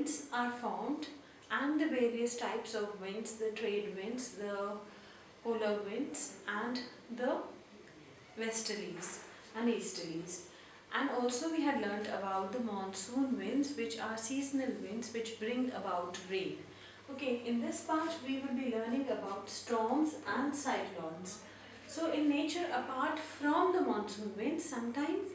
winds are formed and the various types of winds, the trade winds, the polar winds and the westerlies and easterlies. And also we had learnt about the monsoon winds, which are seasonal winds which bring about rain. Okay, in this part we will be learning about storms and cyclones. So in nature, apart from the monsoon winds, sometimes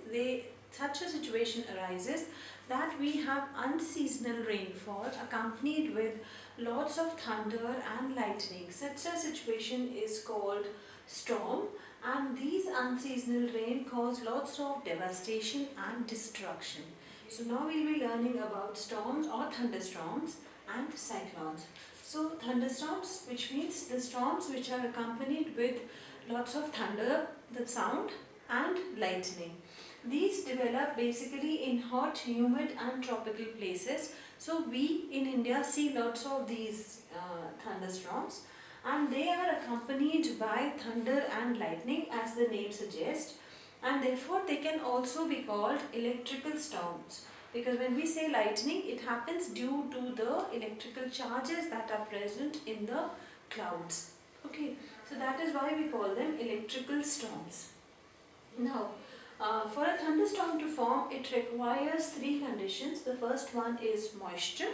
such a situation arises that we have unseasonal rainfall accompanied with lots of thunder and lightning. Such a situation is called storm, and these unseasonal rain cause lots of devastation and destruction. So now we will be learning about storms or thunderstorms and cyclones. So thunderstorms, which means the storms which are accompanied with lots of thunder, the sound, and lightning. These develop basically in hot, humid and tropical places. So we in India see lots of these thunderstorms, and they are accompanied by thunder and lightning, as the name suggests, and therefore they can also be called electrical storms, because when we say lightning, it happens due to the electrical charges that are present in the clouds. Okay, so that is why we call them electrical storms. Now, for a thunderstorm to form, it requires three conditions. The first one is moisture.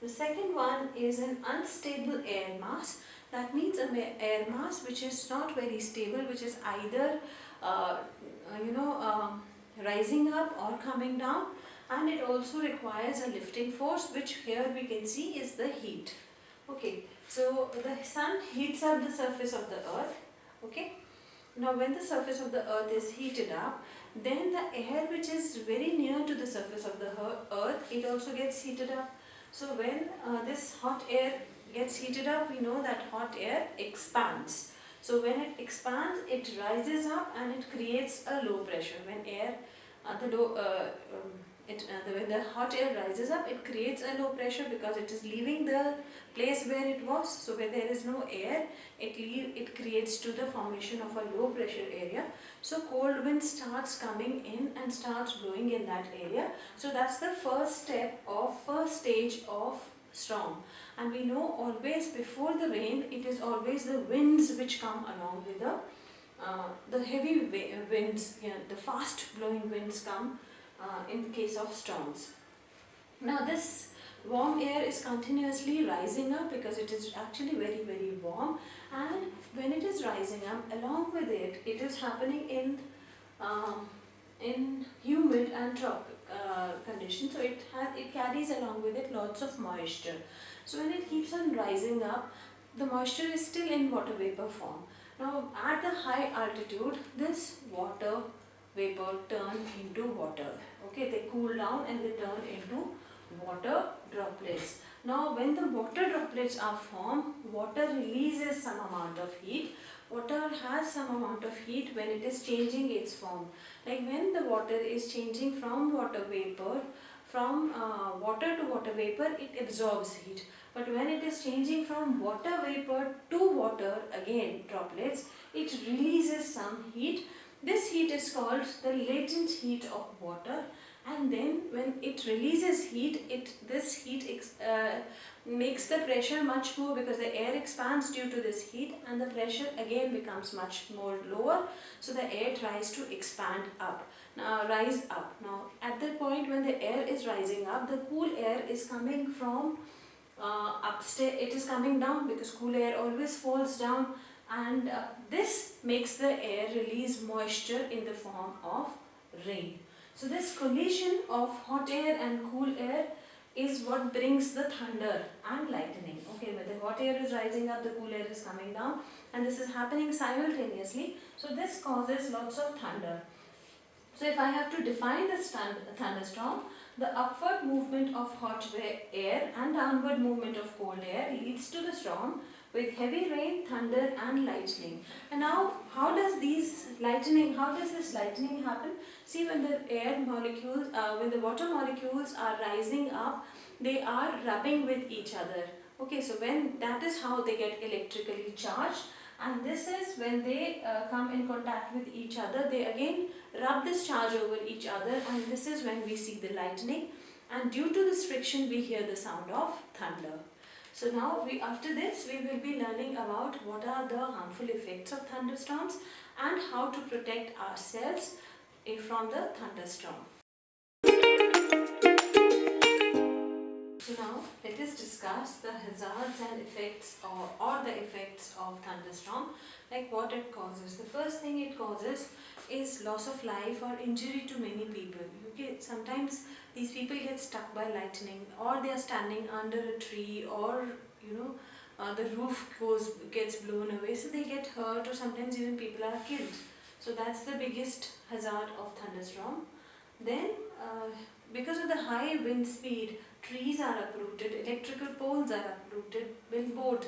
The second one is an unstable air mass. That means an air mass which is not very stable, which is either rising up or coming down, and it also requires a lifting force, which here we can see is the heat. Okay, so the sun heats up the surface of the earth. Okay, now when the surface of the earth is heated up, then the air which is very near to the surface of the earth, it also gets heated up. So when this hot air gets heated up, we know that hot air expands. So when it expands, it rises up and it creates a low pressure. When when the hot air rises up, it creates a low pressure because it is leaving the place where it was. So where there is no air, it creates to the formation of a low pressure area. So cold wind starts coming in and starts blowing in that area. So that's the first stage of storm. And we know always before the rain, it is always the winds which come along with the heavy winds. The fast blowing winds come in case of storms. Now this warm air is continuously rising up because it is actually very, very warm, and when it is rising up, along with it, it is happening in humid and tropical conditions. So it carries along with it lots of moisture. So when it keeps on rising up, the moisture is still in water vapor form. Now at the high altitude, this water vapor turn into water. Okay, they cool down and they turn into water droplets. Now when the water droplets are formed, water releases some amount of heat. Water has some amount of heat when it is changing its form. Like when the water is changing from water vapor, from water to water vapor, it absorbs heat. But when it is changing from water vapor to water, again droplets, it releases some heat. This heat is called the latent heat of water, and then when it releases heat, this heat makes the pressure much more, because the air expands due to this heat, and the pressure again becomes much more lower. So the air tries to expand up, rise up. Now at that point when the air is rising up, the cool air is coming from upstairs. It is coming down because cool air always falls down, and this makes the air release moisture in the form of rain. So this collision of hot air and cool air is what brings the thunder and lightning. Okay, when the hot air is rising up, the cool air is coming down, and this is happening simultaneously. So this causes lots of thunder. So if I have to define this thunderstorm, the upward movement of hot air and downward movement of cold air leads to the storm with heavy rain, thunder and lightning. And now how does this lightning happen? See, when the when the water molecules are rising up, they are rubbing with each other. Okay, so that is how they get electrically charged, and this is when they come in contact with each other, they again rub this charge over each other, and this is when we see the lightning. and due to this friction we hear the sound of thunder. So now after this we will be learning about what are the harmful effects of thunderstorms and how to protect ourselves from the thunderstorm. So now let us discuss the hazards and effects or the effects of thunderstorm, like what it causes. The first thing it causes is loss of life or injury to many people. Okay, sometimes these people get stuck by lightning, or they are standing under a tree, or the roof gets blown away, so they get hurt, or sometimes even people are killed. So that's the biggest hazard of thunderstorm. Then because of the high wind speed, trees are uprooted, electrical poles are uprooted, billboard,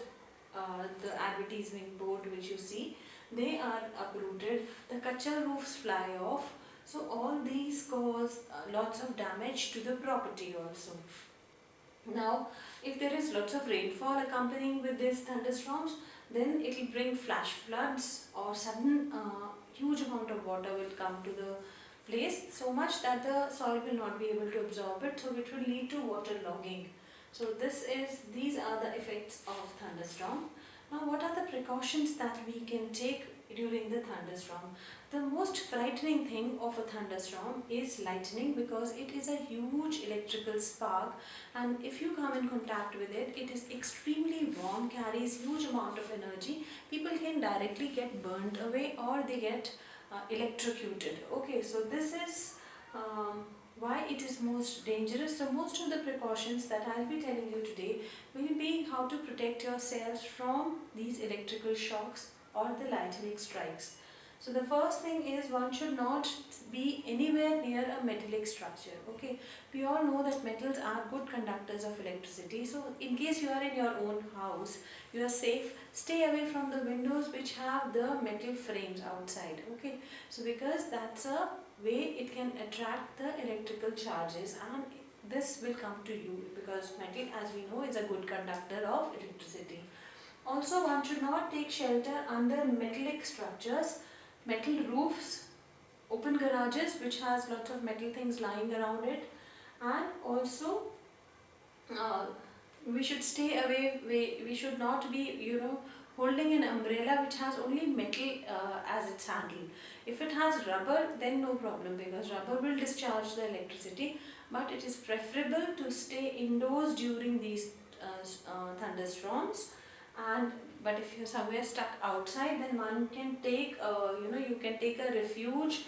the advertisement board which you see, they are uprooted, the kacha roofs fly off. So all these cause lots of damage to the property also. Now, if there is lots of rainfall accompanying with these thunderstorms, then it will bring flash floods, or sudden huge amount of water will come to the place, so much that the soil will not be able to absorb it, so it will lead to water logging. So these are the effects of thunderstorm. Now, what are the precautions that we can take during the thunderstorm? The most frightening thing of a thunderstorm is lightning, because it is a huge electrical spark, and if you come in contact with it, it is extremely warm, carries huge amount of energy. People can directly get burnt away, or they get electrocuted. Okay, so this is why it is most dangerous. So most of the precautions that I'll be telling you today will be how to protect yourselves from these electrical shocks or the lightning strikes. So the first thing is, one should not be anywhere near a metallic structure. Okay, we all know that metals are good conductors of electricity. So in case you are in your own house, you are safe. Stay away from the windows which have the metal frames outside. Okay, so because that's a way it can attract the electrical charges, and this will come to you, because metal, as we know, is a good conductor of electricity. Also, one should not take shelter under metallic structures, metal roofs, open garages which has lots of metal things lying around it, and also we should stay away. We should not be holding an umbrella which has only metal as its handle. If it has rubber, then no problem, because rubber will discharge the electricity, but it is preferable to stay indoors during these thunderstorms. But if you're somewhere stuck outside, then one can take you can take a refuge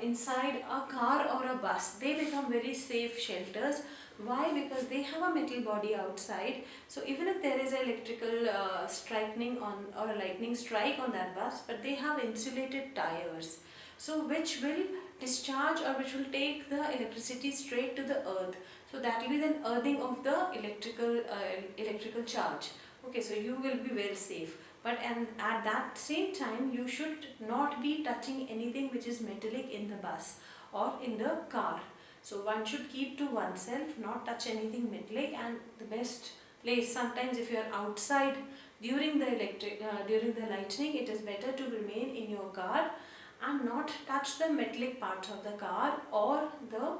inside a car or a bus. They become very safe shelters. Why? Because they have a metal body outside, so even if there is an electrical striking on, or a lightning strike on that bus, but they have insulated tires, so which will discharge, or which will take the electricity straight to the earth. So that will be the earthing of the electrical charge. Okay, so you will be well safe. But at that same time, you should not be touching anything which is metallic in the bus or in the car. So one should keep to oneself, not touch anything metallic. And the best place, sometimes if you are outside during the lightning, it is better to remain in your car and not touch the metallic parts of the car or the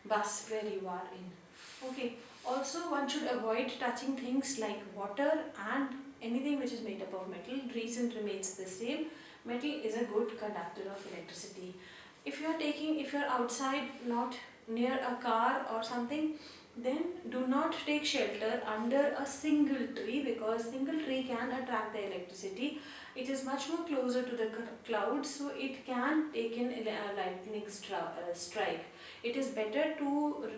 bus where you are in. Okay. Also, one should avoid touching things like water and anything which is made up of metal. Reason remains the same. Metal is a good conductor of electricity. If you are outside, not near a car or something, then do not take shelter under a single tree, because single tree can attract the electricity. It is much more closer to the clouds, so it can take in a lightning strike. It is better to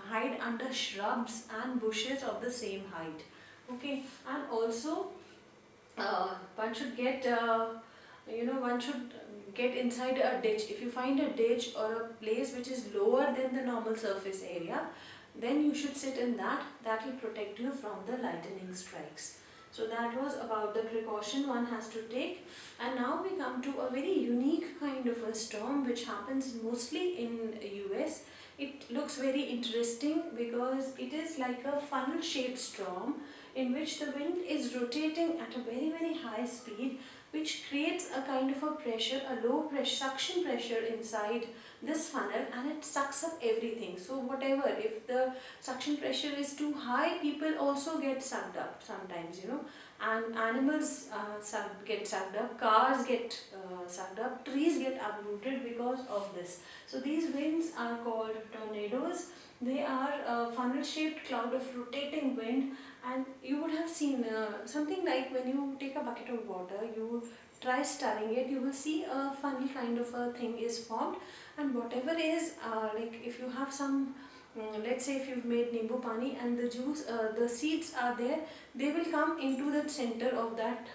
hide under shrubs and bushes of the same height. Okay, and also one should get inside a ditch. If you find a ditch or a place which is lower than the normal surface area, then you should sit in that. That will protect you from the lightning strikes. So that was about the precaution one has to take. And now we come to a very unique kind of a storm which happens mostly in US. It looks very interesting because it is like a funnel shaped storm in which the wind is rotating at a very, very high speed, which creates a kind of a pressure, a low pressure, suction pressure inside this funnel and it sucks up everything. So whatever, if the suction pressure is too high, people also get sucked up sometimes, and animals get sucked up, cars get sucked up, trees get uprooted because of this. So these winds are called tornadoes. They are a funnel shaped cloud of rotating wind, and you would have seen something like when you take a bucket of water, you try stirring it, you will see a funnel kind of a thing is formed, and whatever is like if you have some let's say if you've made nimbu pani and the juice, the seeds are there, they will come into the center of that,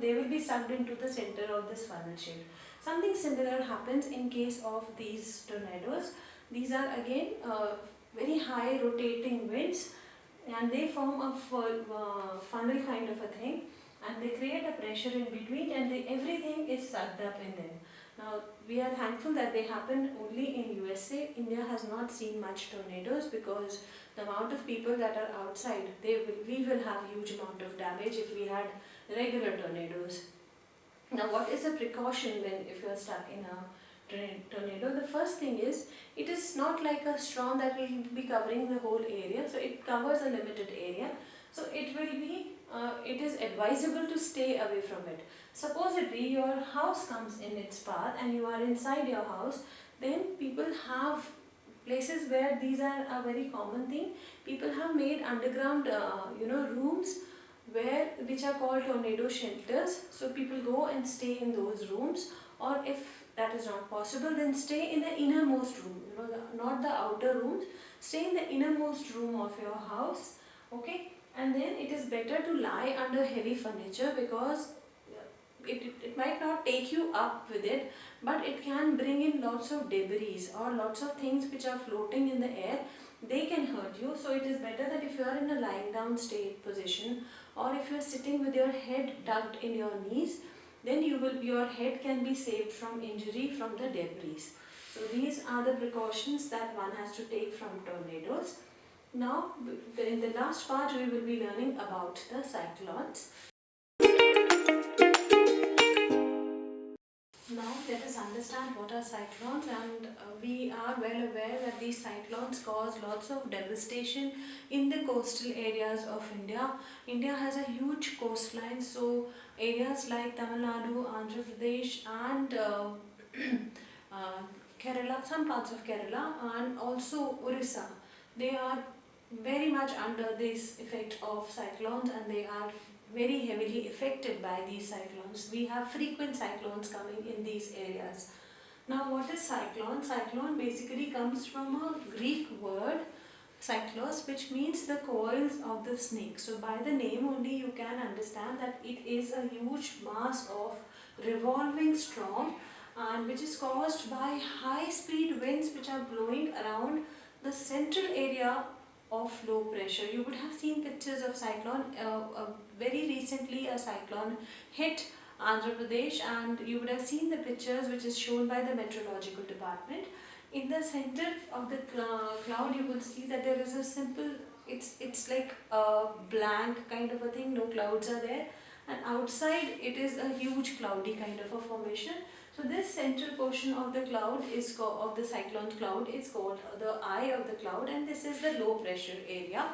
they will be sucked into the center of this funnel shape. Something similar happens in case of these tornadoes. These are again very high rotating winds, and they form a funnel kind of a thing, and they create a pressure in between, and everything is sucked up in them. Now we are thankful that they happen only in USA. India has not seen much tornadoes because the amount of people that are outside, we will have huge amount of damage if we had regular tornadoes. Now what is a precaution if you are stuck in a tornado? The first thing is, it is not like a storm that will be covering the whole area, so it covers a limited area. So it is advisable to stay away from it. Supposedly your house comes in its path and you are inside your house, then people have places where these are a very common thing. People have made underground rooms which are called tornado shelters. So people go and stay in those rooms, or if that is not possible, then stay in the innermost room, not the outer rooms. Stay in the innermost room of your house, okay? And then it is better to lie under heavy furniture, because it might not take you up with it, but it can bring in lots of debris or lots of things which are floating in the air. They can hurt you. So it is better that if you are in a lying down state position, or if you are sitting with your head tucked in your knees, then your head can be saved from injury from the debris. So these are the precautions that one has to take from tornadoes. Now in the last part we will be learning about the cyclones. Now let us understand what are cyclones, and we are well aware that these cyclones cause lots of devastation in the coastal areas of India. India has a huge coastline, so areas like Tamil Nadu, Andhra Pradesh and Kerala, some parts of Kerala and also Orissa, they are very much under this effect of cyclones, and they are very heavily affected by these cyclones. We have frequent cyclones coming in these areas. Now what is cyclone? Cyclone basically comes from a Greek word cyclos, which means the coils of the snake. So by the name only you can understand that it is a huge mass of revolving storm, and which is caused by high speed winds which are blowing around the central area of low pressure. You would have seen pictures of cyclone. Very recently a cyclone hit Andhra Pradesh, and you would have seen the pictures which is shown by the meteorological department. In the center of the cloud you will see that there is a simple, it's like a blank kind of a thing, no clouds are there, and outside it is a huge cloudy kind of a formation. So this central portion of the cloud is of the cyclone cloud is called the eye of the cloud, and this is the low pressure area,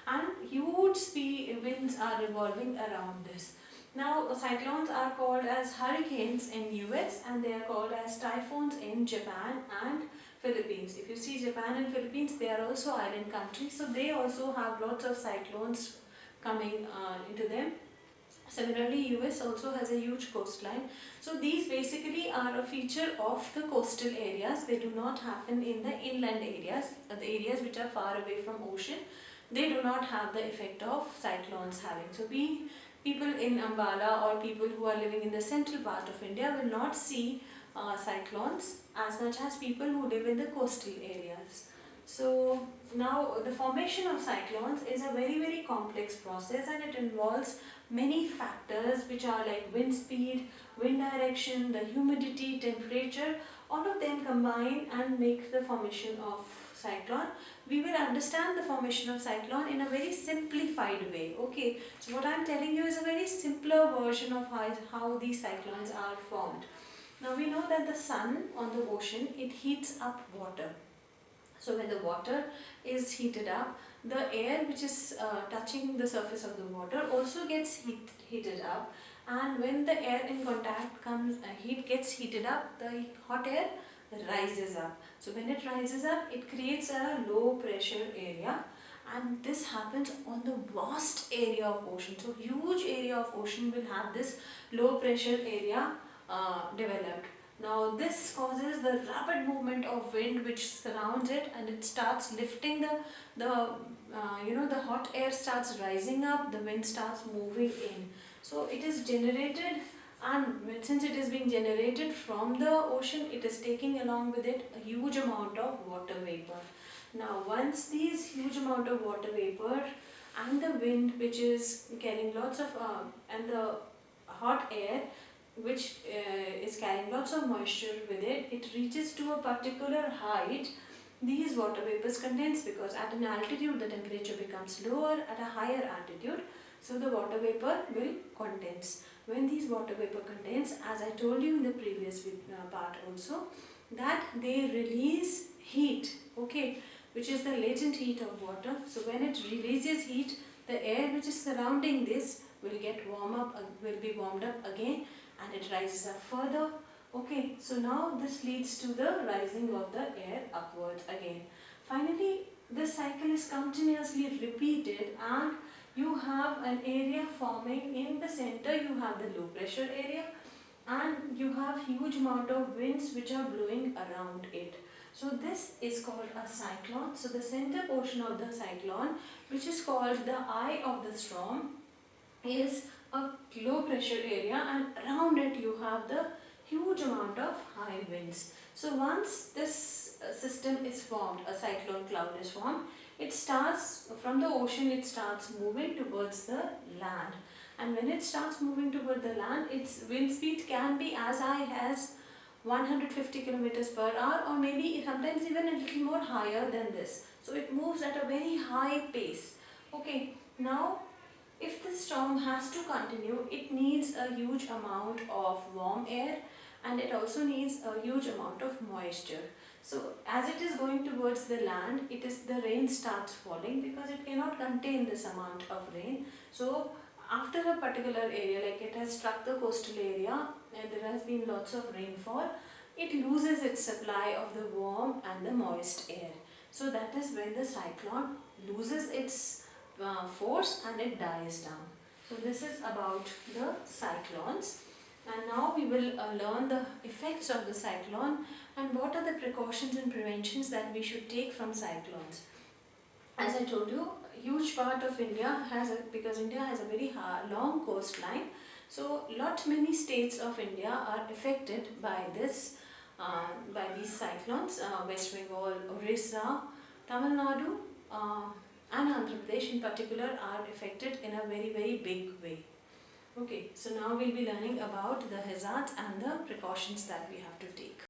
and huge speed winds are revolving around this. Now cyclones are called as hurricanes in US, and they are called as typhoons in Japan and Philippines. If you see Japan and Philippines, they are also island countries, so they also have lots of cyclones coming into them. Similarly, US also has a huge coastline. So these basically are a feature of the coastal areas. They do not happen in the inland areas, the areas which are far away from ocean. They do not have the effect of cyclones having. So people in Ambala or people who are living in the central part of India will not see cyclones as much as people who live in the coastal areas. So now the formation of cyclones is a very complex process, and it involves many factors which are like wind speed, wind direction, the humidity, temperature. All of them combine and make the formation of cyclone. We will understand the formation of cyclone in a very simplified way. Okay, so what I am telling you is a very simpler version of how these cyclones are formed. Now we know that the sun on the ocean, it heats up water. So when the water is heated up, the air which is touching the surface of the water also gets heated up, and when the air in contact comes, heat gets heated up, the hot air rises up. So when it rises up, it creates a low pressure area, and this happens on the vast area of ocean. So huge area of ocean will have this low pressure area developed. Now this causes the rapid movement of wind which surrounds it, and it starts lifting the hot air starts rising up, the wind starts moving in. So it is generated, and since it is being generated from the ocean, it is taking along with it a huge amount of water vapor. Now once these huge amount of water vapor and the wind which is carrying lots of and the hot air which is carrying lots of moisture with it, it reaches to a particular height, these water vapors condense, because at an altitude the temperature becomes lower, at a higher altitude, so the water vapor will condense. When these water vapor condense, as I told you in the previous part also, that they release heat, okay, which is the latent heat of water. So when it releases heat, the air which is surrounding this will be warmed up again, and it rises up further. Okay, so now this leads to the rising of the air upwards again. Finally, this cycle is continuously repeated, and you have an area forming in the center. You have the low pressure area, and you have huge amount of winds which are blowing around it. So this is called a cyclone. So the center portion of the cyclone, which is called the eye of the storm, is a low pressure area, and around it you have the huge amount of high winds. So once this system is formed, a cyclone cloud is formed, it starts from the ocean, it starts moving towards the land, and when it starts moving toward the land, its wind speed can be as high as 150 kilometers per hour, or maybe sometimes even a little more higher than this. So it moves at a very high pace. Okay, now if the storm has to continue, it needs a huge amount of warm air, and it also needs a huge amount of moisture. So as it is going towards the land, the rain starts falling because it cannot contain this amount of rain. So after a particular area, like it has struck the coastal area and there has been lots of rainfall, it loses its supply of the warm and the moist air. So that is when the cyclone loses its force and it dies down. So this is about the cyclones, and now we will learn the effects of the cyclone and what are the precautions and preventions that we should take from cyclones. As I told you, a huge part of India because India has a very long coastline, so many states of India are affected by these cyclones. West Bengal, Orissa, Tamil Nadu, and Andhra Pradesh in particular are affected in a very, very big way. Okay, so now we'll be learning about the hazards and the precautions that we have to take.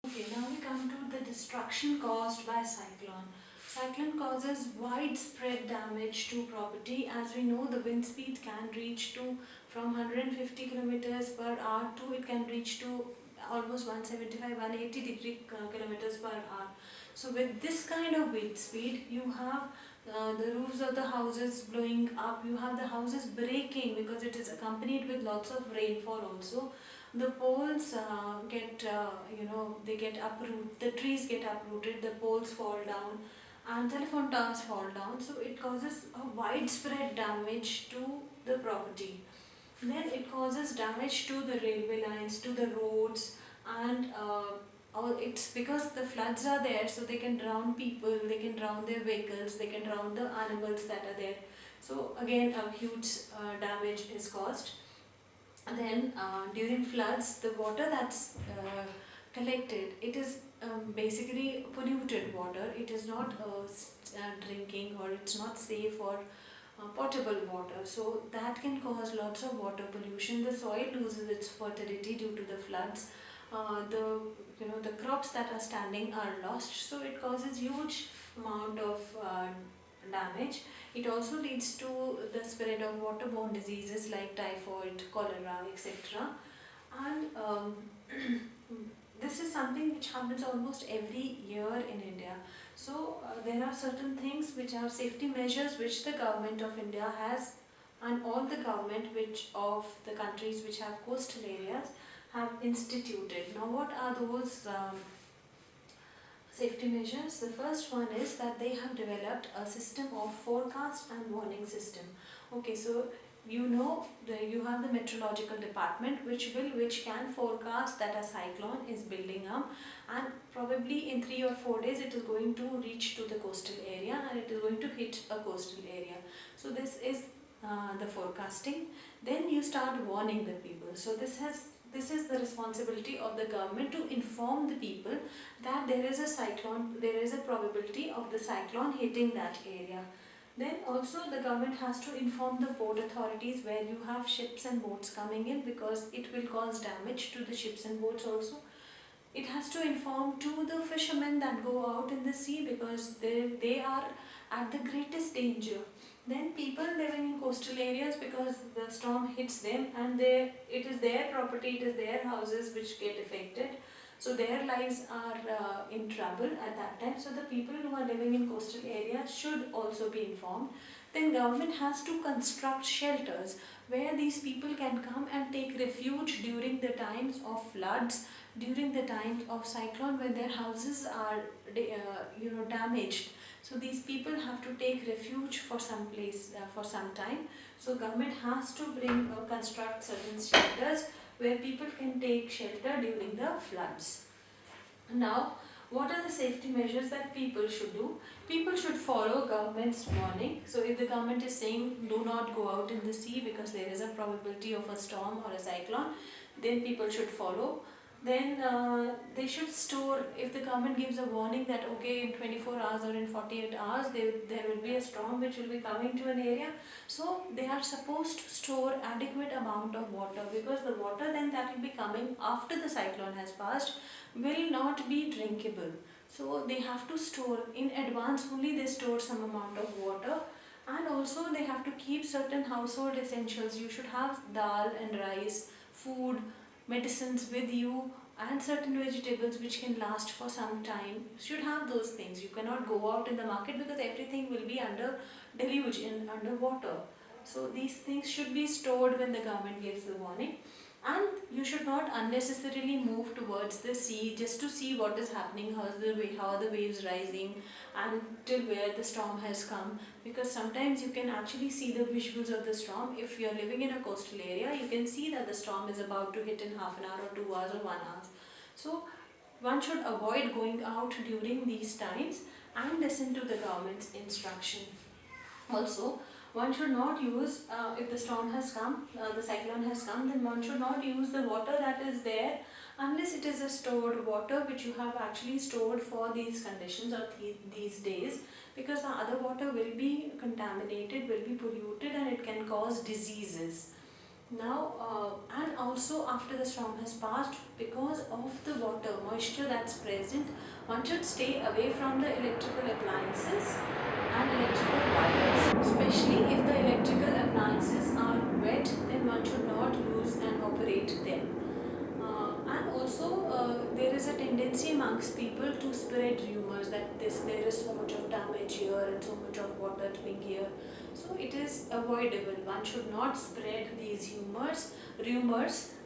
Okay, now we come to the destruction caused by cyclone. Cyclone causes widespread damage to property. As we know, the wind speed can reach to from 150 kilometers per hour to it can reach to almost 180 kilometers per hour. So with this kind of wind speed, you have the roofs of the houses blowing up, you have the houses breaking because it is accompanied with lots of rainfall also. The poles get uprooted, the trees get uprooted, the poles fall down, and telephone towers fall down. So it causes a widespread damage to the property. Then it causes damage to the railway lines, to the roads, and it's because the floods are there, so they can drown people, they can drown their vehicles, they can drown the animals that are there. So again, a huge damage is caused. And then during floods, the water that's collected, it is basically polluted water. It is not drinking, or it's not safe for potable water. So that can cause lots of water pollution. The soil loses its fertility due to the floods. The crops that are standing are lost. So it causes huge amount of damage. It also leads to the spread of waterborne diseases like typhoid, cholera, etc. And this is something which happens almost every year in India. So there are certain things which are safety measures which the government of India has, and all the government which of the countries which have coastal areas have instituted. Now what are those safety measures? The first one is that they have developed a system of forecast and warning system. Okay, so you know you have the meteorological department which can forecast that a cyclone is building up, and probably in 3 or 4 days it is going to reach to the coastal area and it is going to hit a coastal area. So this is the forecasting. Then you start warning the people. So this is the responsibility of the government to inform the people that there is a cyclone, there is a probability of the cyclone hitting that area. Then also the government has to inform the port authorities where you have ships and boats coming in, because it will cause damage to the ships and boats also. It has to inform to the fishermen that go out in the sea, because they are at the greatest danger. Then people living in coastal areas, because the storm hits them and it is their property, it is their houses which get affected. So their lives are in trouble at that time. So the people who are living in coastal areas should also be informed. Then government has to construct shelters where these people can come and take refuge during the times of floods, during the times of cyclone, when their houses are damaged. So these people have to take refuge for some place for some time. So government has to construct certain shelters where people can take shelter during the floods. Now, what are the safety measures that people should do? People should follow government's warning. So if the government is saying do not go out in the sea because there is a probability of a storm or a cyclone, then people should follow. Then they should store, if the government gives a warning that okay, in 24 hours or in 48 hours there will be a storm which will be coming to an area, so they are supposed to store adequate amount of water, because the water then that will be coming after the cyclone has passed will not be drinkable. So they have to store in advance, only they store some amount of water. And also they have to keep certain household essentials. You should have dal and rice, food, medicines with you, and certain vegetables which can last for some time. You should have those things. You cannot go out in the market because everything will be under deluge and under water. So these things should be stored when the government gives the warning. And you should not unnecessarily move towards the sea just to see what is happening, how are the waves rising, and till where the storm has come, because sometimes you can actually see the visuals of the storm. If you are living in a coastal area, you can see that the storm is about to hit in half an hour or 2 hours or 1 hour. So one should avoid going out during these times and listen to the government's instruction. Also, one should not use, if the storm has come, the cyclone has come, then one should not use the water that is there unless it is a stored water which you have actually stored for these conditions or these days, because the other water will be contaminated, will be polluted, and it can cause diseases. Now, and also after the storm has passed, because of the water moisture that's present, one should stay away from the electrical appliances and electrical wires. Especially if the electrical appliances are wet, then one should not use and operate them. And also there is a tendency amongst people to spread rumors that there is so much of damage here and so much of water being here. So it is avoidable. One should not spread these rumors,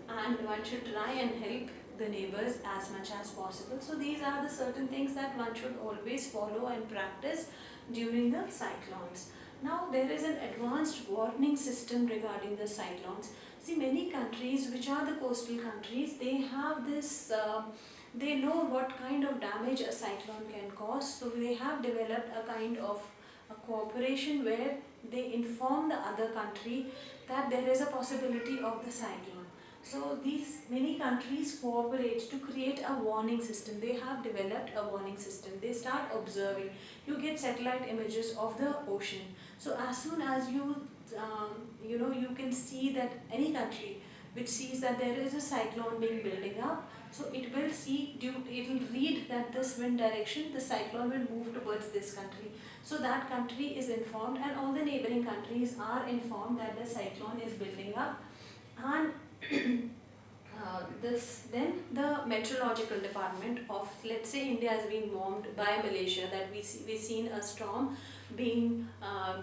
and one should try and help the neighbors as much as possible. So these are the certain things that one should always follow and practice during the cyclones. Now there is an advanced warning system regarding the cyclones. See, many countries which are the coastal countries, they have this, they know what kind of damage a cyclone can cause. So they have developed a kind of a cooperation where they inform the other country that there is a possibility of the cyclone. So these many countries cooperate to create a warning system. They have developed a warning system. They start observing. You get satellite images of the ocean. So as soon as you can see that any country which sees that there is a cyclone being building up. So it will it will read that this wind direction, the cyclone will move towards this country. So that country is informed, and all the neighboring countries are informed that the cyclone is building up. And then the meteorological department of, let's say India has been warned by Malaysia that we've seen a storm being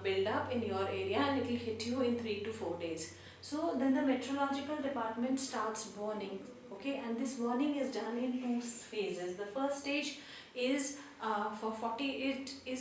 built up in your area and it will hit you in 3 to 4 days. So then the meteorological department starts warning, okay, and this warning is done in 2 phases. The first stage is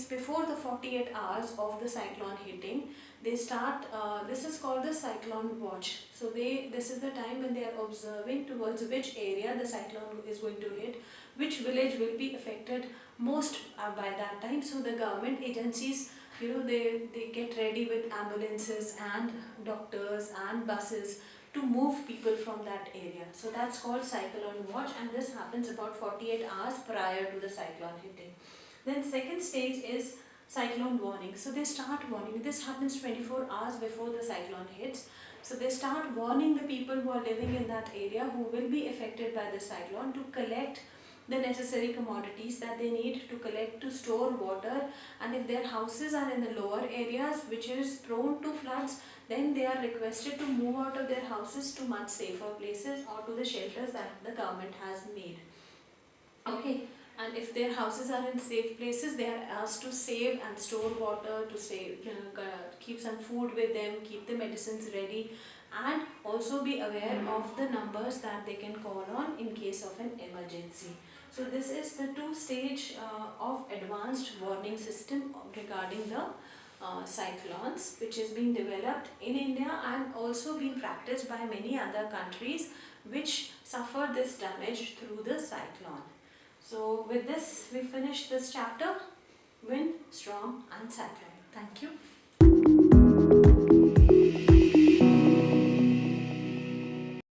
before the 48 hours of the cyclone hitting. They start, this is called the cyclone watch. So this is the time when they are observing towards which area the cyclone is going to hit, which village will be affected most by that time. So the government agencies, they get ready with ambulances and doctors and buses to move people from that area. So that's called cyclone watch, and this happens about 48 hours prior to the cyclone hitting. Then second stage is cyclone warning. So they start warning. This happens 24 hours before the cyclone hits. So they start warning the people who are living in that area who will be affected by the cyclone to collect the necessary commodities that they need to collect to store water, and if their houses are in the lower areas which is prone to floods, then they are requested to move out of their houses to much safer places or to the shelters that the government has made. Okay, and if their houses are in safe places, they are asked to save and store water, to save, keep some food with them, keep the medicines ready, and also be aware of the numbers that they can call on in case of an emergency. So this is the 2-stage of advanced warning system regarding the cyclones, which is being developed in India and also being practiced by many other countries which suffer this damage through the cyclone. So with this, we finish this chapter, wind, storm and cyclone. Thank you.